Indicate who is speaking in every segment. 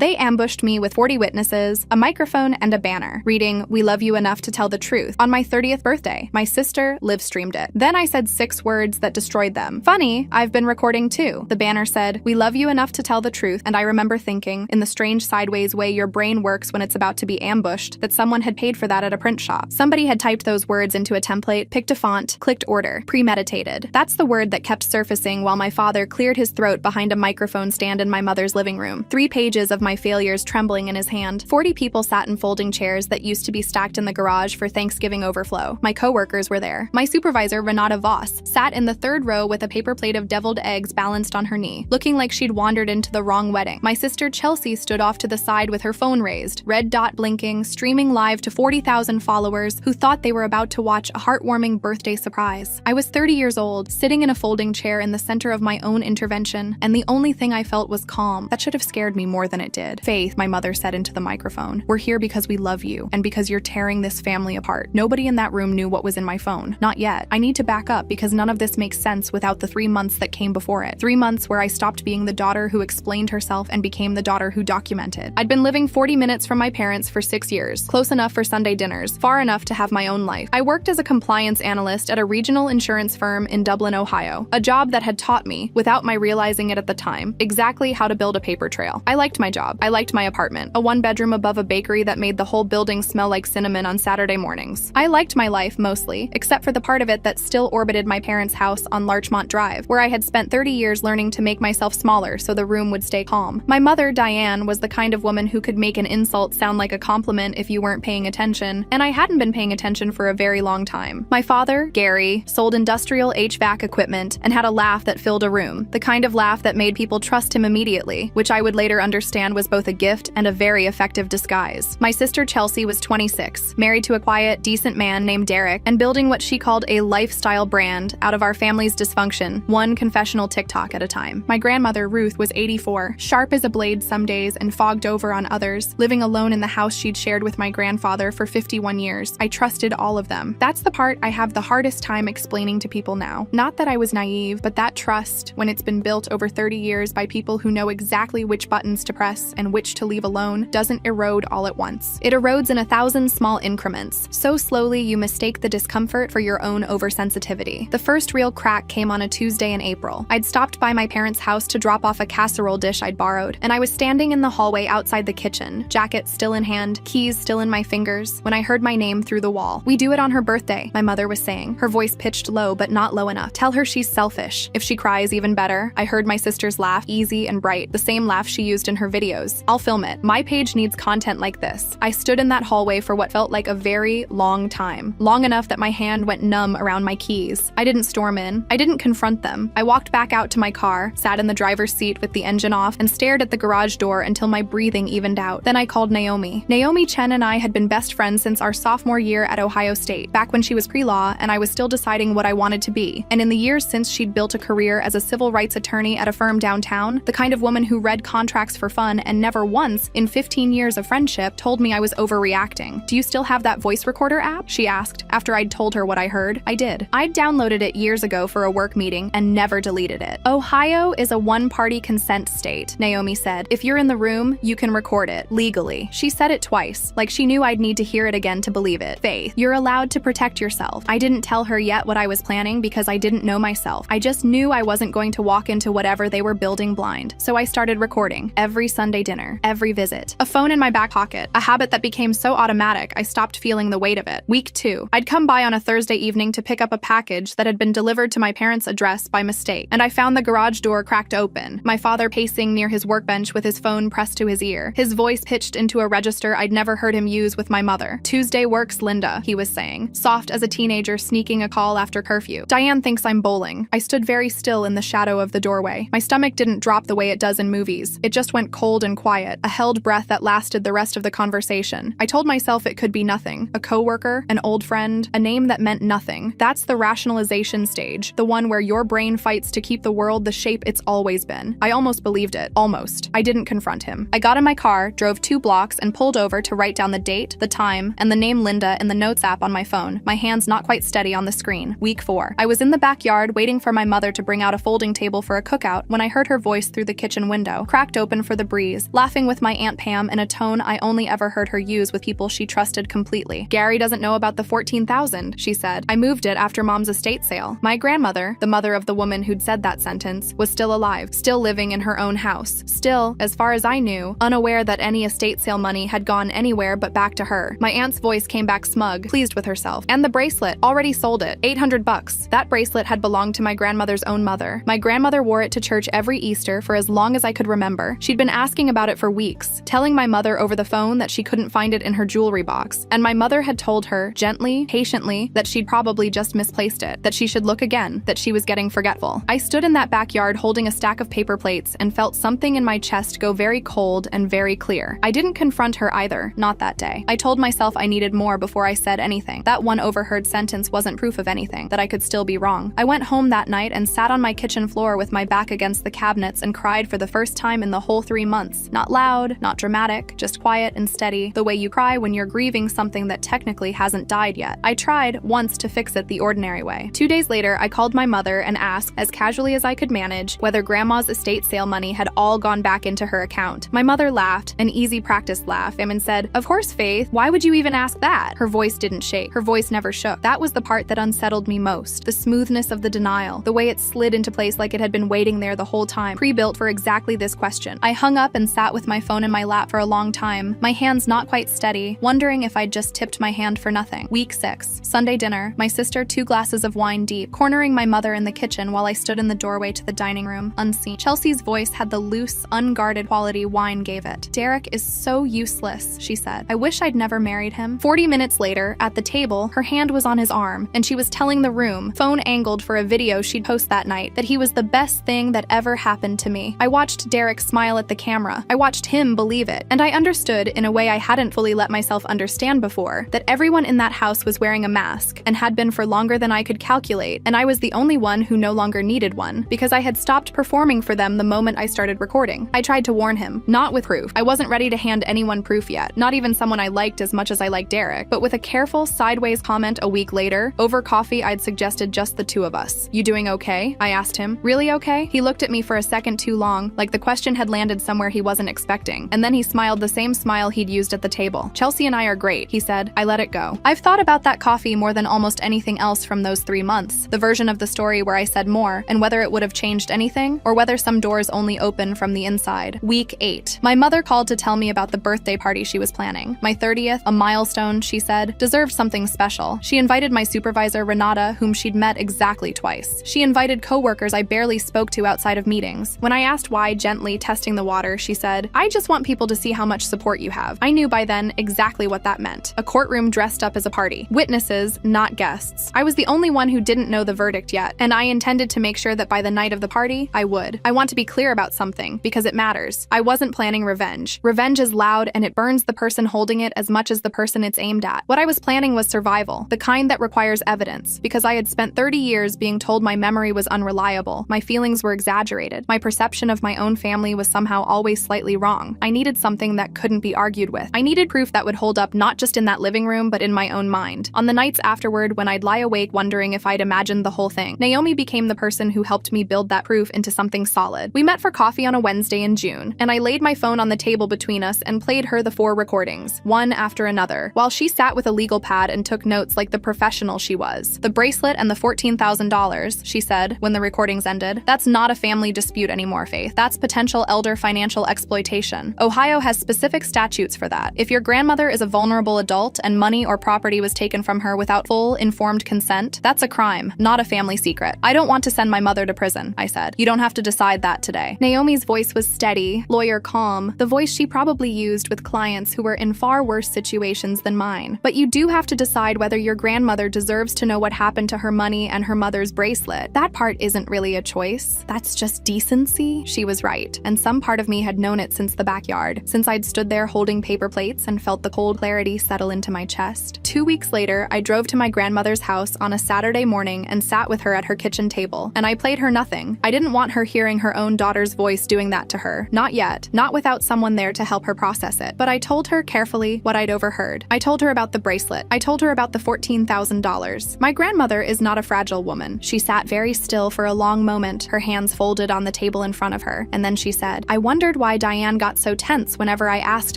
Speaker 1: They ambushed me with 40 witnesses, a microphone, and a banner, reading, "We love you enough to tell the truth," on my 30th birthday. My sister live-streamed it. Then I said 6 words that destroyed them. "Funny, I've been recording too." The banner said, "We love you enough to tell the truth," and I remember thinking, in the strange sideways way your brain works when it's about to be ambushed, that someone had paid for that at a print shop. Somebody had typed those words into a template, picked a font, clicked order. Premeditated. That's the word that kept surfacing while my father cleared his throat behind a microphone stand in my mother's living room. 3 pages of my failures trembling in his hand. 40 people sat in folding chairs that used to be stacked in the garage for Thanksgiving overflow. My coworkers were there. My supervisor, Renata Voss, sat in the 3rd row with a paper plate of deviled eggs balanced on her knee, looking like she'd wandered into the wrong wedding. My sister Chelsea stood off to the side with her phone raised, red dot blinking, streaming live to 40,000 followers who thought they were about to watch a heartwarming birthday surprise. I was 30 years old, sitting in a folding chair in the center of my own intervention, and the only thing I felt was calm. That should have scared me more than it did. "Faith," my mother said into the microphone, "we're here because we love you, and because you're tearing this family apart." Nobody in that room knew what was in my phone. Not yet. I need to back up because none of this makes sense without the 3 months that came before it. 3 months where I stopped being the daughter who explained herself and became the daughter who documented. I'd been living 40 minutes from my parents for 6 years, close enough for Sunday dinners, far enough to have my own life. I worked as a compliance analyst at a regional insurance firm in Dublin, Ohio, a job that had taught me, without my realizing it at the time, exactly how to build a paper trail. I liked my job. I liked my apartment, a 1-bedroom above a bakery that made the whole building smell like cinnamon on Saturday mornings. I liked my life mostly, except for the part of it that still orbited my parents' house on Larchmont Drive, where I had spent 30 years learning to make myself smaller so the room would stay calm. My mother, Diane, was the kind of woman who could make an insult sound like a compliment if you weren't paying attention, and I hadn't been paying attention for a very long time. My father, Gary, sold industrial HVAC equipment and had a laugh that filled a room, the kind of laugh that made people trust him immediately, which I would later understand was both a gift and a very effective disguise. My sister Chelsea was 26, married to a quiet, decent man named Derek, and building what she called a lifestyle brand out of our family's dysfunction, one confessional TikTok at a time. My grandmother, Ruth, was 84, sharp as a blade some days and fogged over on others, living alone in the house she'd shared with my grandfather for 51 years. I trusted all of them. That's the part I have the hardest time explaining to people now. Not that I was naive, but that trust, when it's been built over 30 years by people who know exactly which buttons to press and which to leave alone, doesn't erode all at once. It erodes in 1,000 small increments, so slowly you mistake the discomfort for your own oversensitivity. The first real crack came on a Tuesday in April. I'd stopped by my parents' house to drop off a casserole dish I'd borrowed, and I was standing in the hallway outside the kitchen, jacket still in hand, keys still in my fingers, when I heard my name through the wall. "We do it on her birthday," my mother was saying, her voice pitched low but not low enough. "Tell her she's selfish. If she cries, even better." I heard my sister's laugh, easy and bright, the same laugh she used in her videos. "I'll film it. My page needs content like this." I stood in that hallway for what felt like a very long time, long enough that my hand went numb around my keys. I didn't storm in. I didn't confront them. I walked back out to my car, sat in the driver's seat with the engine off, and stared at the garage door until my breathing evened out. Then I called Naomi. Naomi Chen and I had been best friends since our sophomore year at Ohio State, back when she was pre-law and I was still deciding what I wanted to be. And in the years since she'd built a career as a civil rights attorney at a firm downtown, the kind of woman who read contracts for fun and never once, in 15 years of friendship, told me I was overreacting. "Do you still have that voice recorder app?" she asked, after I'd told her what I heard. I did. I'd downloaded it years ago for a work meeting and never deleted it. "Ohio is a one-party consent state," Naomi said. "If you're in the room, you can record it, legally." She said it twice, like she knew I'd need to hear it again to believe it. "Faith, you're allowed to protect yourself." I didn't tell her yet what I was planning because I didn't know myself. I just knew I wasn't going to walk into whatever they were building blind. So I started recording every Sunday dinner, every visit. A phone in my back pocket, a habit that became so automatic I stopped feeling the weight of it. Week 2. I'd come by on a Thursday evening to pick up a package that had been delivered to my parents' address by mistake, and I found the garage door cracked open, my father pacing near his workbench with his phone pressed to his ear, his voice pitched into a register I'd never heard him use with my mother. "Tuesday works, Linda," he was saying, soft as a teenager sneaking a call after curfew. "Diane thinks I'm bowling." I stood very still in the shadow of the doorway. My stomach didn't drop the way it does in movies. It just went cold and quiet, a held breath that lasted the rest of the conversation. I told myself it could be nothing. A coworker, an old friend, a name that meant nothing. That's the rationalization stage, the one where your brain fights to keep the world the shape it's always been. I almost believed it. Almost. I didn't confront him. I got in my car, drove 2 blocks, and pulled over to write down the date, the time, and the name Linda in the Notes app on my phone, my hands not quite steady on the screen. Week 4. I was in the backyard waiting for my mother to bring out a folding table for a cookout when I heard her voice through the kitchen window, cracked open for the breeze apologies, laughing with my Aunt Pam in a tone I only ever heard her use with people she trusted completely. Gary doesn't know about the $14,000, she said. I moved it after Mom's estate sale. My grandmother, the mother of the woman who'd said that sentence, was still alive, still living in her own house, still, as far as I knew, unaware that any estate sale money had gone anywhere but back to her. My aunt's voice came back smug, pleased with herself. And the bracelet, already sold it, $800. That bracelet had belonged to my grandmother's own mother. My grandmother wore it to church every Easter for as long as I could remember. She'd been asking about it for weeks, telling my mother over the phone that she couldn't find it in her jewelry box. And my mother had told her, gently, patiently, that she'd probably just misplaced it, that she should look again, that she was getting forgetful. I stood in that backyard holding a stack of paper plates and felt something in my chest go very cold and very clear. I didn't confront her either, not that day. I told myself I needed more before I said anything. That one overheard sentence wasn't proof of anything, that I could still be wrong. I went home that night and sat on my kitchen floor with my back against the cabinets and cried for the first time in the whole 3 months. Not loud, not dramatic, just quiet and steady, the way you cry when you're grieving something that technically hasn't died yet. I tried once to fix it the ordinary way. 2 days later, I called my mother and asked, as casually as I could manage, whether Grandma's estate sale money had all gone back into her account. My mother laughed, an easy practiced laugh, and said, "Of course, Faith, why would you even ask that?" Her voice didn't shake. Her voice never shook. That was the part that unsettled me most. The smoothness of the denial, the way it slid into place like it had been waiting there the whole time, pre-built for exactly this question. I hung up and sat with my phone in my lap for a long time, my hands not quite steady, wondering if I'd just tipped my hand for nothing. Week 6, Sunday dinner, my sister 2 glasses of wine deep, cornering my mother in the kitchen while I stood in the doorway to the dining room, unseen. Chelsea's voice had the loose, unguarded quality wine gave it. "Derek is so useless," she said. "I wish I'd never married him." 40 minutes later, at the table, her hand was on his arm, and she was telling the room, phone angled for a video she'd post that night, that he was the best thing that ever happened to me. I watched Derek smile at the camera. I watched him believe it. And I understood, in a way I hadn't fully let myself understand before, that everyone in that house was wearing a mask, and had been for longer than I could calculate, and I was the only one who no longer needed one, because I had stopped performing for them the moment I started recording. I tried to warn him, not with proof. I wasn't ready to hand anyone proof yet, not even someone I liked as much as I liked Derek, but with a careful, sideways comment a week later, over coffee I'd suggested just the 2 of us. "You doing okay?" I asked him. "Really okay?" He looked at me for a second too long, like the question had landed somewhere he wasn't expecting, and then he smiled the same smile he'd used at the table. "Chelsea and I are great," he said. I let it go. I've thought about that coffee more than almost anything else from those 3 months, the version of the story where I said more, and whether it would have changed anything, or whether some doors only open from the inside. Week 8. My mother called to tell me about the birthday party she was planning. My 30th, a milestone, she said, deserved something special. She invited my supervisor, Renata, whom she'd met exactly twice. She invited coworkers I barely spoke to outside of meetings. When I asked why, gently testing the water, she said, "I just want people to see how much support you have." I knew by then exactly what that meant. A courtroom dressed up as a party. Witnesses, not guests. I was the only one who didn't know the verdict yet, and I intended to make sure that by the night of the party, I would. I want to be clear about something, because it matters. I wasn't planning revenge. Revenge is loud, and it burns the person holding it as much as the person it's aimed at. What I was planning was survival, the kind that requires evidence, because I had spent 30 years being told my memory was unreliable, my feelings were exaggerated, my perception of my own family was somehow always slightly wrong. I needed something that couldn't be argued with. I needed proof that would hold up not just in that living room, but in my own mind. On the nights afterward, when I'd lie awake wondering if I'd imagined the whole thing, Naomi became the person who helped me build that proof into something solid. We met for coffee on a Wednesday in June, and I laid my phone on the table between us and played her the 4 recordings, one after another, while she sat with a legal pad and took notes like the professional she was. "The bracelet and the $14,000, she said, when the recordings ended. "That's not a family dispute anymore, Faith. That's potential elder financial exploitation. Ohio has specific statutes for that. If your grandmother is a vulnerable adult and money or property was taken from her without full, informed consent, that's a crime, not a family secret. I don't want to send my mother to prison," I said. "You don't have to decide that today." Naomi's voice was steady, lawyer calm, the voice she probably used with clients who were in far worse situations than mine. "But you do have to decide whether your grandmother deserves to know what happened to her money and her mother's bracelet. That part isn't really a choice. That's just decency." She was right, and some part of me had known it since the backyard, since I'd stood there holding paper plates and felt the cold clarity settle into my chest. 2 weeks later, I drove to my grandmother's house on a Saturday morning and sat with her at her kitchen table, and I played her nothing. I didn't want her hearing her own daughter's voice doing that to her. Not yet. Not without someone there to help her process it. But I told her carefully what I'd overheard. I told her about the bracelet. I told her about the $14,000. My grandmother is not a fragile woman. She sat very still for a long moment, her hands folded on the table in front of her, and then she said, "I wonder wondered why Diane got so tense whenever I asked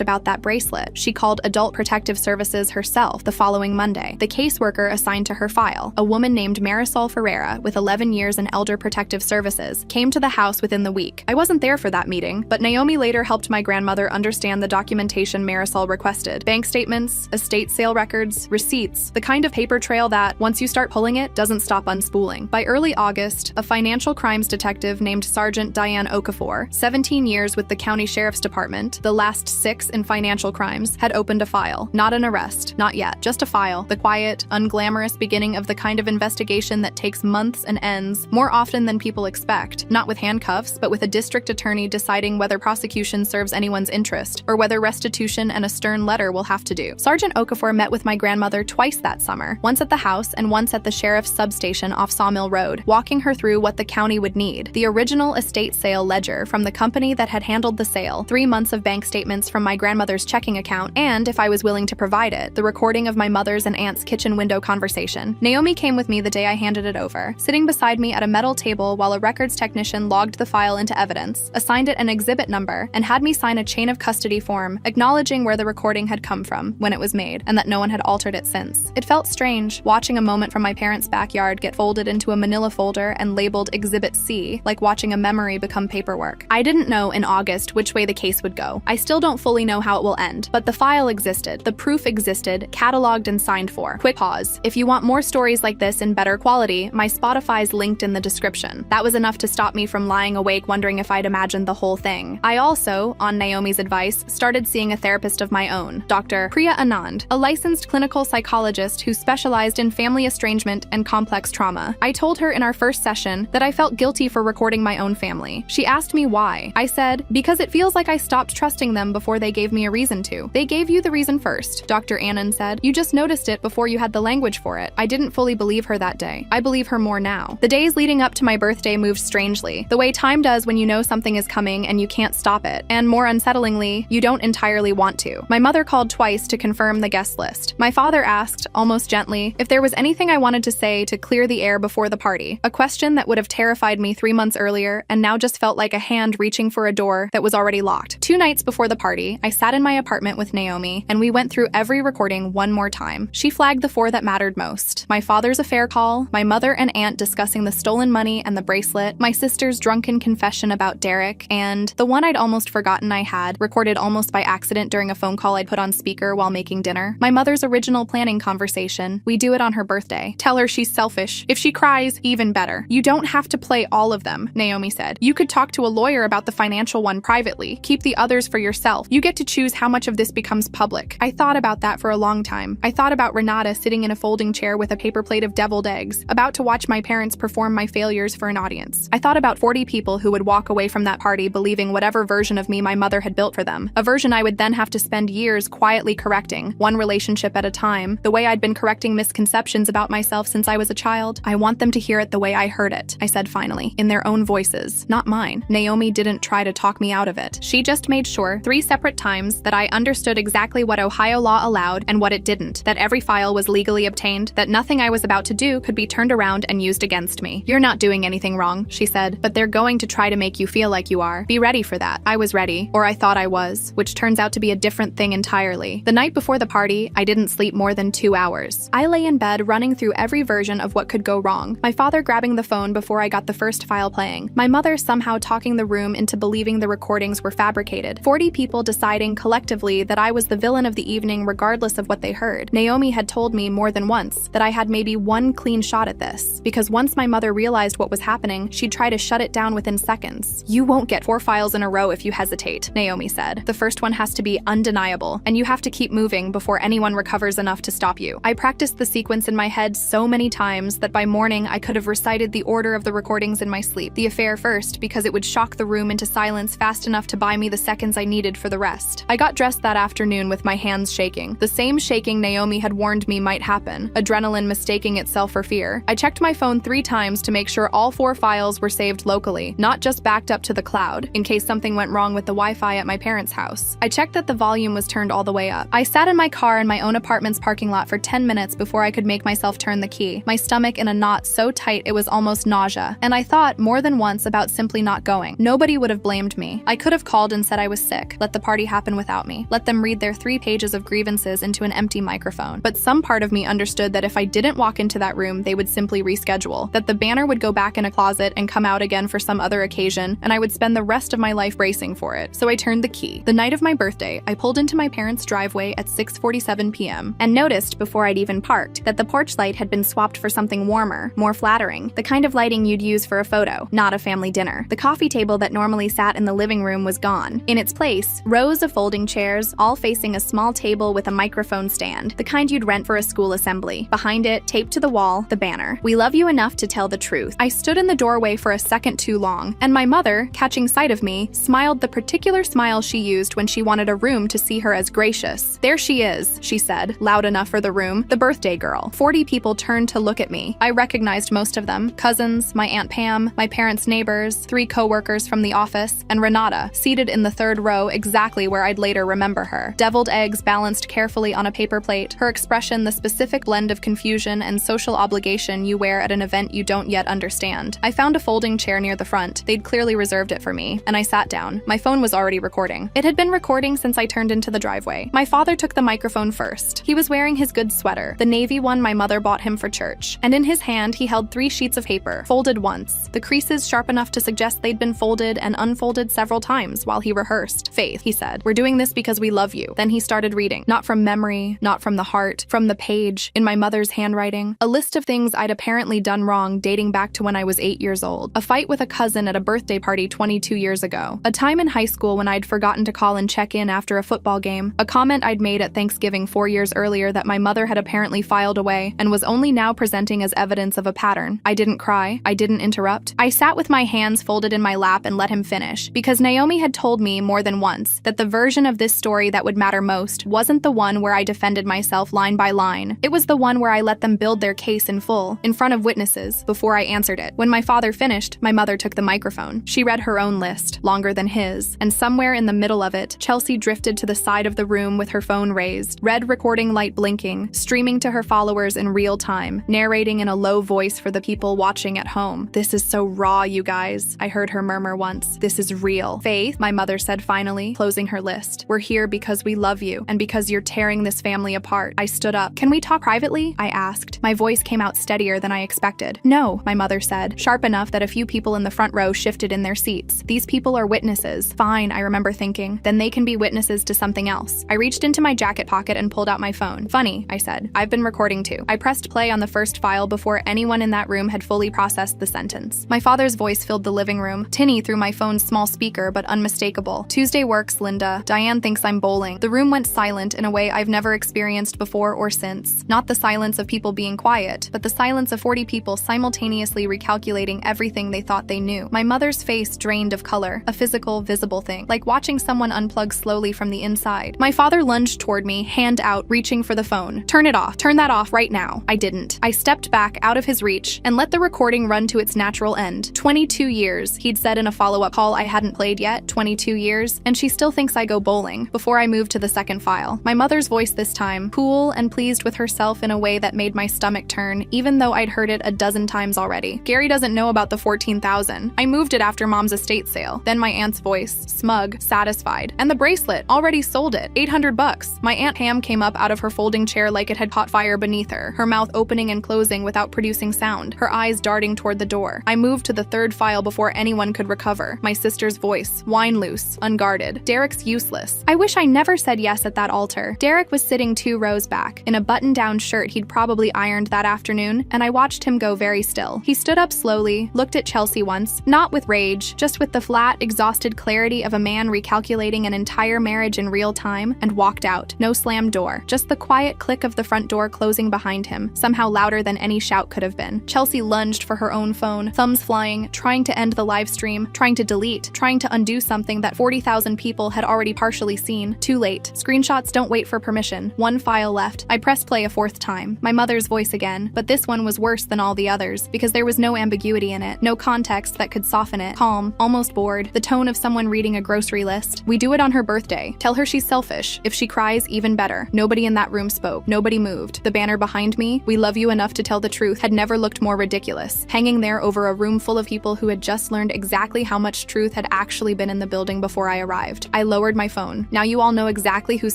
Speaker 1: about that bracelet. She called Adult Protective Services herself the following Monday. The caseworker assigned to her file, a woman named Marisol Ferreira with 11 years in Elder Protective Services, came to the house within the week. I wasn't there for that meeting, but Naomi later helped my grandmother understand the documentation Marisol requested. Bank statements, estate sale records, receipts, the kind of paper trail that, once you start pulling it, doesn't stop unspooling. By early August, a financial crimes detective named Sergeant Diane Okafor, 17 years with the County Sheriff's Department, the last 6 in financial crimes, had opened a file. Not an arrest, not yet, just a file, the quiet, unglamorous beginning of the kind of investigation that takes months and ends, more often than people expect, not with handcuffs, but with a district attorney deciding whether prosecution serves anyone's interest, or whether restitution and a stern letter will have to do. Sergeant Okafor met with my grandmother twice that summer, once at the house and once at the sheriff's substation off Sawmill Road, walking her through what the county would need: the original estate sale ledger from the company that had handled the sale, 3 months of bank statements from my grandmother's checking account, and, if I was willing to provide it, the recording of my mother's and aunt's kitchen window conversation. Naomi came with me the day I handed it over, sitting beside me at a metal table while a records technician logged the file into evidence, assigned it an exhibit number, and had me sign a chain of custody form acknowledging where the recording had come from when it was made, and that no one had altered it since. It felt strange, watching a moment from my parents' backyard get folded into a manila folder and labeled Exhibit C, like watching a memory become paperwork. I didn't know in August which way the case would go. I still don't fully know how it will end, but the file existed, the proof existed, cataloged and signed for. Quick pause. If you want more stories like this in better quality, my Spotify's linked in the description. That was enough to stop me from lying awake wondering if I'd imagined the whole thing. I also, on Naomi's advice, started seeing a therapist of my own, Dr. Priya Anand, a licensed clinical psychologist who specialized in family estrangement and complex trauma. I told her in our first session that I felt guilty for recording my own family. She asked me why. I said, because it feels like I stopped trusting them before they gave me a reason to. They gave you the reason first, Dr. Anand said. You just noticed it before you had the language for it. I didn't fully believe her that day. I believe her more now. The days leading up to my birthday moved strangely, the way time does when you know something is coming and you can't stop it, and more unsettlingly, you don't entirely want to. My mother called twice to confirm the guest list. My father asked, almost gently, if there was anything I wanted to say to clear the air before the party, a question that would have terrified me 3 months earlier and now just felt like a hand reaching for a door that was already locked. 2 nights before the party, I sat in my apartment with Naomi, and we went through every recording one more time. She flagged the 4 that mattered most: my father's affair call, my mother and aunt discussing the stolen money and the bracelet, my sister's drunken confession about Derek, and the one I'd almost forgotten I had, recorded almost by accident during a phone call I'd put on speaker while making dinner. My mother's original planning conversation: we do it on her birthday. Tell her she's selfish. If she cries, even better. You don't have to play all of them, Naomi said. You could talk to a lawyer about the financial one privately. Keep the others for yourself. You get to choose how much of this becomes public. I thought about that for a long time. I thought about Renata sitting in a folding chair with a paper plate of deviled eggs, about to watch my parents perform my failures for an audience. I thought about 40 people who would walk away from that party believing whatever version of me my mother had built for them, a version I would then have to spend years quietly correcting, one relationship at a time, the way I'd been correcting misconceptions about myself since I was a child. I want them to hear it the way I heard it, I said finally, in their own voices, not mine. Naomi didn't try to talk me out of it. She just made sure 3 separate times that I understood exactly what Ohio law allowed and what it didn't, that every file was legally obtained, that nothing I was about to do could be turned around and used against me. You're not doing anything wrong, she said, but they're going to try to make you feel like you are. Be ready for that. I was ready, or I thought I was, which turns out to be a different thing entirely. The night before the party, I didn't sleep more than 2 hours. I lay in bed running through every version of what could go wrong. My father grabbing the phone before I got the first file playing. My mother somehow talking the room into believing the recordings were fabricated. 40 people deciding collectively that I was the villain of the evening regardless of what they heard. Naomi had told me more than once that I had maybe one clean shot at this, because once my mother realized what was happening, she'd try to shut it down within seconds. You won't get 4 files in a row if you hesitate, Naomi said. The first one has to be undeniable, and you have to keep moving before anyone recovers enough to stop you. I practiced the sequence in my head so many times that by morning I could have recited the order of the recordings in my sleep. The affair first, because it would shock the room into silence fast enough to buy me the seconds I needed for the rest. I got dressed that afternoon with my hands shaking, the same shaking Naomi had warned me might happen, adrenaline mistaking itself for fear. I checked my phone 3 times to make sure all 4 files were saved locally, not just backed up to the cloud, in case something went wrong with the Wi-Fi at my parents' house. I checked that the volume was turned all the way up. I sat in my car in my own apartment's parking lot for 10 minutes before I could make myself turn the key, my stomach in a knot so tight it was almost nausea, and I thought more than once about simply not going. Nobody would have blamed me. me. I could have called and said I was sick, let the party happen without me, let them read their 3 pages of grievances into an empty microphone. But some part of me understood that if I didn't walk into that room, they would simply reschedule, that the banner would go back in a closet and come out again for some other occasion, and I would spend the rest of my life bracing for it. So I turned the key. The night of my birthday, I pulled into my parents' driveway at 6:47 p.m. and noticed, before I'd even parked, that the porch light had been swapped for something warmer, more flattering, the kind of lighting you'd use for a photo, not a family dinner. The coffee table that normally sat in the living room was gone. In its place, rows of folding chairs, all facing a small table with a microphone stand, the kind you'd rent for a school assembly. Behind it, taped to the wall, the banner, "We love you enough to tell the truth." I stood in the doorway for a second too long, and my mother, catching sight of me, smiled the particular smile she used when she wanted a room to see her as gracious. "There she is," she said, loud enough for the room, "the birthday girl." 40 people turned to look at me. I recognized most of them: cousins, my Aunt Pam, my parents' neighbors, 3 co-workers from the office, and Renata, seated in the 3rd row exactly where I'd later remember her. Deviled eggs balanced carefully on a paper plate, her expression the specific blend of confusion and social obligation you wear at an event you don't yet understand. I found a folding chair near the front. They'd clearly reserved it for me, and I sat down. My phone was already recording. It had been recording since I turned into the driveway. My father took the microphone first. He was wearing his good sweater, the navy one my mother bought him for church, and in his hand he held 3 sheets of paper, folded once, the creases sharp enough to suggest they'd been folded and unfolded several times while he rehearsed. "Faith," he said, "we're doing this because we love you." Then he started reading, not from memory, not from the heart, from the page, in my mother's handwriting, a list of things I'd apparently done wrong dating back to when I was 8 years old. A fight with a cousin at a birthday party 22 years ago. A time in high school when I'd forgotten to call and check in after a football game. A comment I'd made at Thanksgiving 4 years earlier that my mother had apparently filed away and was only now presenting as evidence of a pattern. I didn't cry. I didn't interrupt. I sat with my hands folded in my lap and let him finish, because Naomi had told me more than once that the version of this story that would matter most wasn't the one where I defended myself line by line. It was the one where I let them build their case in full, in front of witnesses, before I answered it. When my father finished, my mother took the microphone. She read her own list, longer than his, and somewhere in the middle of it, Chelsea drifted to the side of the room with her phone raised, red recording light blinking, streaming to her followers in real time, narrating in a low voice for the people watching at home. "This is so raw, you guys," I heard her murmur once. "This is real." "Faith," my mother said finally, closing her list, "we're here because we love you, and because you're tearing this family apart." I stood up. "Can we talk privately?" I asked. My voice came out steadier than I expected. "No," my mother said, sharp enough that a few people in the front row shifted in their seats. "These people are witnesses." Fine, I remember thinking. Then they can be witnesses to something else. I reached into my jacket pocket and pulled out my phone. "Funny," I said. "I've been recording too." I pressed play on the first file before anyone in that room had fully processed the sentence. My father's voice filled the living room, tinny through my phone's small speaker, but unmistakable. "Tuesday works, Linda. Diane thinks I'm bowling." The room went silent in a way I've never experienced before or since. Not the silence of people being quiet, but the silence of 40 people simultaneously recalculating everything they thought they knew. My mother's face drained of color, a physical, visible thing, like watching someone unplug slowly from the inside. My father lunged toward me, hand out, reaching for the phone. "Turn it off. Turn that off right now." I didn't. I stepped back out of his reach and let the recording run to its natural end. 22 years, he'd said in a follow-up call I hadn't played yet. 22 years, and she still thinks I go bowling. Before I moved to the second file, my mother's voice this time, cool and pleased with herself in a way that made my stomach turn, even though I'd heard it a dozen times already. "Gary doesn't know about the $14,000. I moved it after Mom's estate sale." Then my aunt's voice, smug, satisfied. "And the bracelet, already sold it. $800. My Aunt Pam came up out of her folding chair like it had caught fire beneath her, her mouth opening and closing without producing sound, her eyes darting toward the door. I moved to the 3rd file before anyone could recover. My sister's voice, wine loose, unguarded. "Derek's useless." I wish I never said yes at that altar. Derek was sitting 2 rows back, in a button-down shirt he'd probably ironed that afternoon, and I watched him go very still. He stood up slowly, looked at Chelsea once, not with rage, just with the flat, exhausted clarity of a man recalculating an entire marriage in real time, and walked out. No slammed door, just the quiet click of the front door closing behind him, somehow louder than any shout could have been. Chelsea lunged for her own phone, thumbs flying, trying to end the live stream, trying to delete, trying to undo something that 40,000 people had already partially seen. Too late. Screenshots don't wait for permission. 1 file left. I pressed play a 4th time. My mother's voice again, but this one was worse than all the others, because there was no ambiguity in it, no context that could soften it. Calm, almost bored, the tone of someone reading a grocery list. "We do it on her birthday. Tell her she's selfish. If she cries, even better." Nobody in that room spoke. Nobody moved. The banner behind me, "We love you enough to tell the truth," had never looked more ridiculous, hanging there over a room full of people who had just learned exactly how much truth had actually been in the building before I arrived. I lowered my phone. "Now you all know exactly who's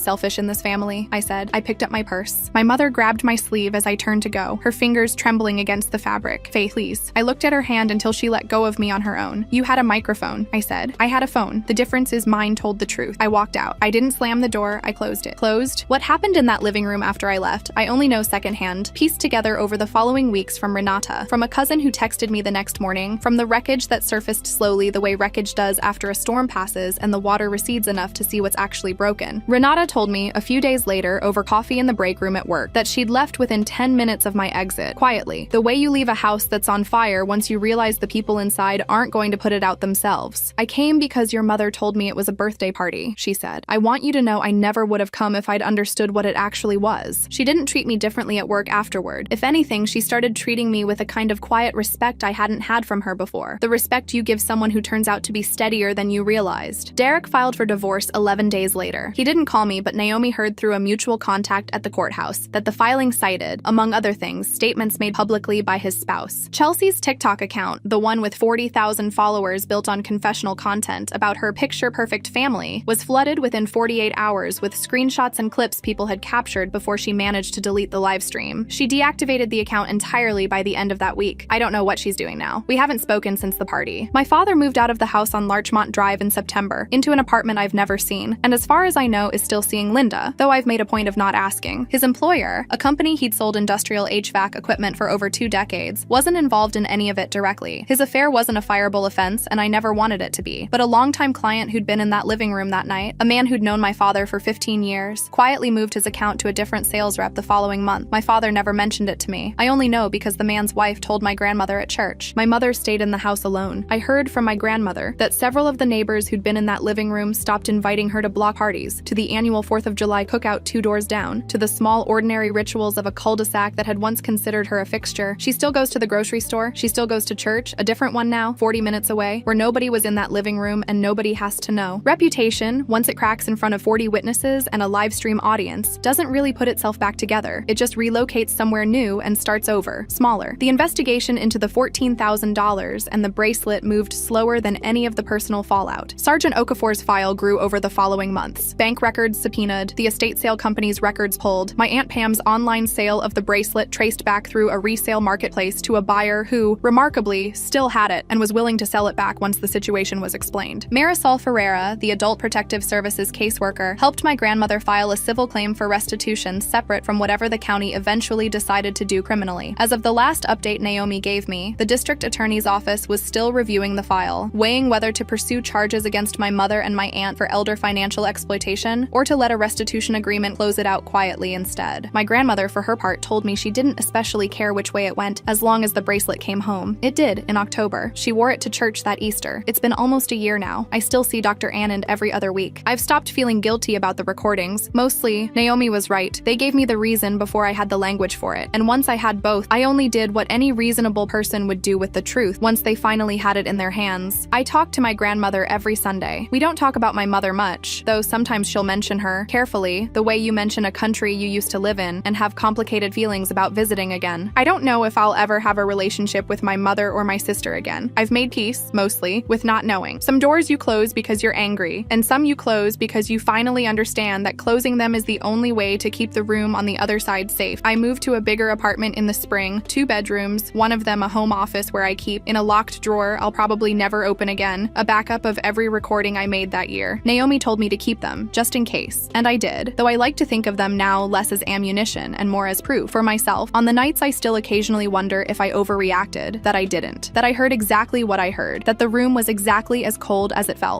Speaker 1: selfish in this family," I said. I picked up my purse. My mother grabbed my sleeve as I turned to go, her fingers trembling against the fabric. "Faith, please." I looked at her hand until she let go of me on her own. "You had a microphone," I said. "I had a phone. The difference is mine told the truth." I walked out. I didn't slam the door, I closed it. Closed? What happened in that living room after I left, I only know secondhand, pieced together over the following weeks from Renata, from a cousin who texted me the next morning, from the wreckage that surfaced slowly the way wreckage does after a storm passes and the water recedes enough to see what's actually broken. Renata told me a few days later, over coffee in the break room at work, that she'd left within 10 minutes of my exit, quietly, the way you leave a house that's on fire once you realize the people inside aren't going to put it out themselves. "I came because your mother told me it was a birthday party," she said. "I want you to know I never would have come if I'd understood what it actually was." She didn't treat me differently at work afterward. If anything, she started treating me with a kind of quiet respect I hadn't had from her before. The respect you give someone who turns out to be steadier than you realized. Derek filed for divorce 11 days later. He didn't call me, but Naomi heard through a mutual contact at the courthouse that the filing cited, among other things, statements made publicly by his spouse. Chelsea's TikTok account, the one with 40,000 followers built on confessional content about her picture-perfect family, was flooded within 48 hours with screenshots and clips people had captured before she managed to delete the live stream. She deactivated the account entirely by the end of that week. I don't know what she's doing now. We haven't spoken since the party. My father moved out of the house on Larchmont Drive in September, into an apartment I've never seen, and as far as I know is still seeing Linda, though I've made a point of not asking. His employer, a company he'd sold industrial HVAC equipment for over 2 decades, wasn't involved in any of it directly. His affair wasn't a fireable offense, and I never wanted it to be. But a longtime client who'd been in that living room that night, a man who'd known my father for 15 years, quietly moved his account to a different sales rep the following month. My father never mentioned it to me. I only know because the man's wife told my grandmother at church. My mother stayed in the house alone. I heard from my grandmother that several of the neighbors who'd been in that living room stopped inviting her to block parties, to the annual 4th of July cookout 2 doors down, to the small ordinary rituals of a cul-de-sac that had once considered her a fixture. She still goes to the grocery store, she still goes to church, a different one now, 40 minutes away, where nobody was in that living room and nobody has to know. Reputation, once it cracks in front of 40 witnesses and a live stream audience, doesn't really put itself back together. It just relocates somewhere new and starts over, smaller. The investigation into the $14,000 and the bracelet moved slower than any of the personal fallout. Sergeant Okafor's file grew over the following months. Bank records subpoenaed, the estate sale company's records pulled, my Aunt Pam's online sale of the bracelet traced back through a resale marketplace to a buyer who, remarkably, still had it and was willing to sell it back once the situation was explained. Marisol Ferreira, the Adult Protective Services caseworker, helped my grandmother file a civil claim for restitution separate from whatever the county eventually decided to do criminally. As of the last update Naomi gave me, the district attorney's office was still reviewing the file, weighing whether to pursue charges against my mother and my aunt for elder financial exploitation, or to let a restitution agreement close it out quietly instead. My grandmother, for her part, told me she didn't especially care which way it went, as long as the bracelet came home. It did, in October. She wore it to church that Easter. It's been almost a year now. I still see Dr. Anand every other week. I've stopped feeling guilty about the recordings. Mostly, Naomi was right. They gave me the reason before I had the language for it, and once I had both, I only did what any reasonable person would do with the truth once they finally had it in their hands. I talk to my grandmother every Sunday. We don't talk about my mother much, though sometimes she'll mention her, carefully, the way you mention a country you used to live in and have complicated feelings about visiting again. I don't know if I'll ever have a relationship with my mother or my sister again. I've made peace, mostly, with not knowing. Some doors you close because you're angry, and some you close because you finally understand that closing them is the only way to keep the room on the other side safe. I moved to a bigger apartment in the spring, 2 bedrooms, one of them a home office where I keep, in a locked drawer I'll probably never open again, a backup of every recording I made that year. Naomi told me to keep them, just in case, and I did, though I like to think of them now less as ammunition and more as proof for myself. On the nights I still occasionally wonder if I overreacted, that I didn't, that I heard exactly what I heard, that the room was exactly as cold as it felt.